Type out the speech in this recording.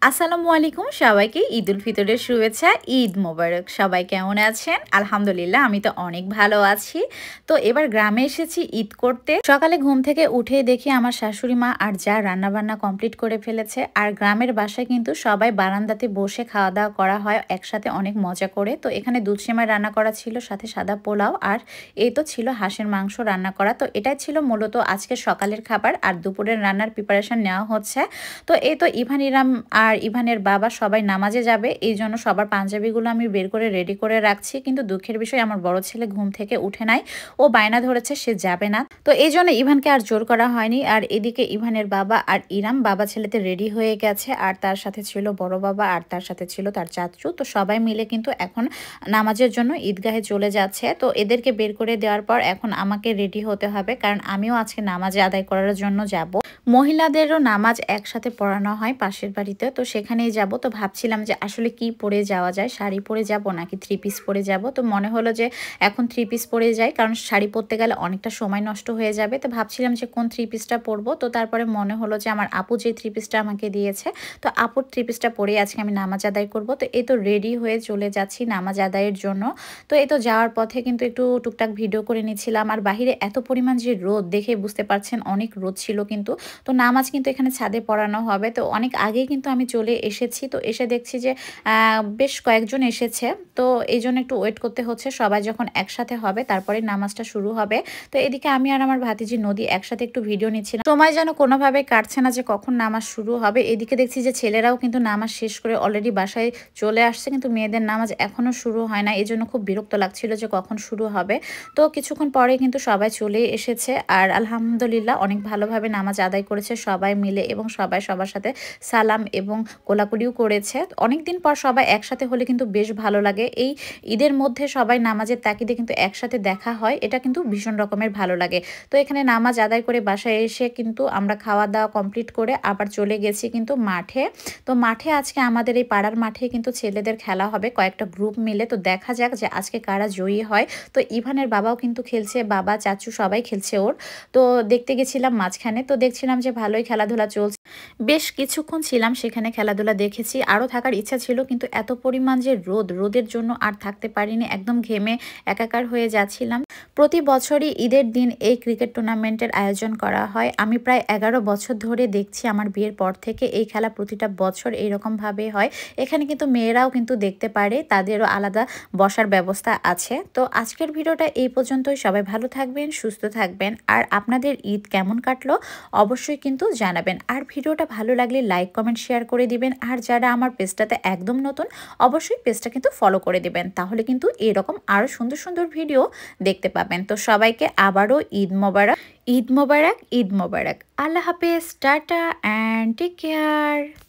আসসালামু আলাইকুম সবাইকে ঈদুল ফিতরের শুভেচ্ছা। ঈদ মোবারক। সবাই কেমন আছেন? আলহামদুলিল্লাহ আমি তো অনেক ভালো আছি। তো এবার গ্রামে এসেছি ঈদ করতে। সকালে ঘুম থেকে উঠেই দেখি আমার শাশুড়ি মা আর যা রান্নাবান্না কমপ্লিট করে ফেলেছে। আর গ্রামের বাসায় কিন্তু সবাই বারান্দাতে বসে খাওয়া-দাওয়া করা হয় একসাথে অনেক মজা করে। তো এখানে দুধ সেমাই রান্না করা ছিল, সাথে সাদা পোলাও আর এই তো ছিল হাঁসের মাংস রান্না করা। তো এটাই ছিল মূলত আজকের সকালের খাবার আর দুপুরের রান্নার প্রিপারেশন নেওয়া হচ্ছে। তো এই তো ইভান ইরাম আর ইভানের বাবা সবাই নামাজে যাবে, এই জন্য সবার পাঞ্জাবিগুলো আমি বের করে রেডি করে রাখছি। কিন্তু দুঃখের বিষয় আমার বড় ছেলে ঘুম থেকে উঠে নাই, ও বায়না ধরেছে সে যাবে না। তো এই জন্য ইভানকে আর জোর করা হয়নি। আর এদিকে ইভানের বাবা আর ইরাম বাবা ছেলেতে রেডি হয়ে গেছে, আর তার সাথে ছিল বড় বাবা আর তার সাথে ছিল তার চাচু। তো সবাই মিলে কিন্তু এখন নামাজের জন্য ঈদগাহে চলে যাচ্ছে। তো এদেরকে বের করে দেওয়ার পর এখন আমাকে রেডি হতে হবে, কারণ আমিও আজকে নামাজে আদায় করার জন্য যাব। মহিলাদেরও নামাজ একসাথে পড়ানো হয় পাশের বাড়িতে, তো সেখানেই যাব। তো ভাবছিলাম যে আসলে কি পরে যাওয়া যায়, শাড়ি পরে যাব নাকি থ্রি পিস পরে যাব। তো মনে হলো যে এখন থ্রি পিস পরে যাই, কারণ শাড়ি পরতে গেলে অনেকটা সময় নষ্ট হয়ে যাবে। তো ভাবছিলাম যে কোন থ্রি পিসটা পরবো। তো তারপরে মনে হলো যে আমার আপু যে থ্রি পিসটা আমাকে দিয়েছে, তো আপুর থ্রি পিসটা পরে আজকে আমি নামাজ আদায় করব। তো এই তো রেডি হয়ে চলে যাচ্ছি নামাজ আদায়ের জন্য। তো এই তো যাওয়ার পথে কিন্তু একটু টুকটাক ভিডিও করে নিচ্ছিলাম। আর বাহিরে এত পরিমাণ যে রোদ, দেখে বুঝতে পারছেন অনেক রোদ ছিল। কিন্তু তো নামাজ কিন্তু এখানে ছাদে পড়ানো হবে। তো অনেক আগেই কিন্তু আমি চলে এসেছি। তো এসে দেখছি যে বেশ কয়েকজন এসেছে। তো এই জন্য একটু ওয়েট করতে হচ্ছে, সবাই যখন একসাথে হবে তারপরে নামাজটা শুরু হবে। তো এদিকে আমি আর আমার ভাতিজি নদী একসাথে একটু ভিডিও নিচ্ছিলাম। সময় যেন কোনোভাবে কাটছে না যে কখন নামাজ শুরু হবে। এদিকে দেখছি যে ছেলেরাও কিন্তু নামাজ শেষ করে অলরেডি বাসায় চলে আসছে, কিন্তু মেয়েদের নামাজ এখনও শুরু হয় না। এই জন্য খুব বিরক্ত লাগছিল যে কখন শুরু হবে। তো কিছুক্ষণ পরে কিন্তু সবাই চলে এসেছে, আর আলহামদুলিল্লাহ অনেক ভালোভাবে নামাজ আদায় করেছে সবাই মিলে, এবং সবাই সবার সাথে সালাম এবং কোলাকুলিও করেছে। অনেকদিন পর সবাই একসাথে হলে কিন্তু বেশ ভালো লাগে। এই ঈদের মধ্যে সবাই নামাজের তাকিদে কিন্তু একসাথে দেখা হয়, এটা কিন্তু ভীষণ রকমের ভালো লাগে। তো এখানে নামাজ আদায় করে বাসায় এসে কিন্তু আমরা খাওয়া দাওয়া কমপ্লিট করে আবার চলে গেছি কিন্তু মাঠে। তো মাঠে আজকে আমাদের এই পাড়ার মাঠে কিন্তু ছেলেদের খেলা হবে কয়েকটা গ্রুপ মিলে। তো দেখা যাক যে আজকে কারা জয়ী হয়। তো ইভানের বাবাও কিন্তু খেলছে, বাবা চাচু সবাই খেলছে ওর। তো দেখতে গেছিলাম মাঝখানে, তো দেখছিলাম যে ভালোই খেলাধুলা চলছে। বেশ কিছুক্ষণ ছিলাম সেখানে, খেলাধুলা দেখেছি, আরও থাকার ইচ্ছা ছিল, কিন্তু এত পরিমাণ যে রোদের জন্য আর থাকতে পারিনি, একদম ঘেমে একাকার হয়ে যাচ্ছিলাম। প্রতি বছরই ঈদের দিন এই ক্রিকেট টুর্নামেন্টের আয়োজন করা হয়। আমি প্রায় 11 বছর ধরে দেখছি, আমার বিয়ের পর থেকে এই খেলা প্রতিটা বছর এইরকমভাবে হয়। এখানে কিন্তু মেয়েরাও কিন্তু দেখতে পারে, তাদেরও আলাদা বসার ব্যবস্থা আছে। তো আজকের ভিডিওটা এই পর্যন্তই। সবাই ভালো থাকবেন, সুস্থ থাকবেন, আর আপনাদের ঈদ কেমন কাটলো অবশ্যই কিন্তু জানাবেন। আর ভিডিওটা ভালো লাগলে লাইক কমেন্ট শেয়ার করে দিবেন। আর যারা আমার পেজটাতে একদম নতুন, অবশ্যই পেজটা কিন্তু ফলো করে দিবেন, তাহলে কিন্তু এরকম আরও সুন্দর সুন্দর ভিডিও দেখতে পাবেন। তো সবাইকে আবারও ঈদ মোবারক, ঈদ মোবারক, ঈদ মোবারক। আল্লাহ হাফেজ, টাটা অ্যান্ড টেক কেয়ার।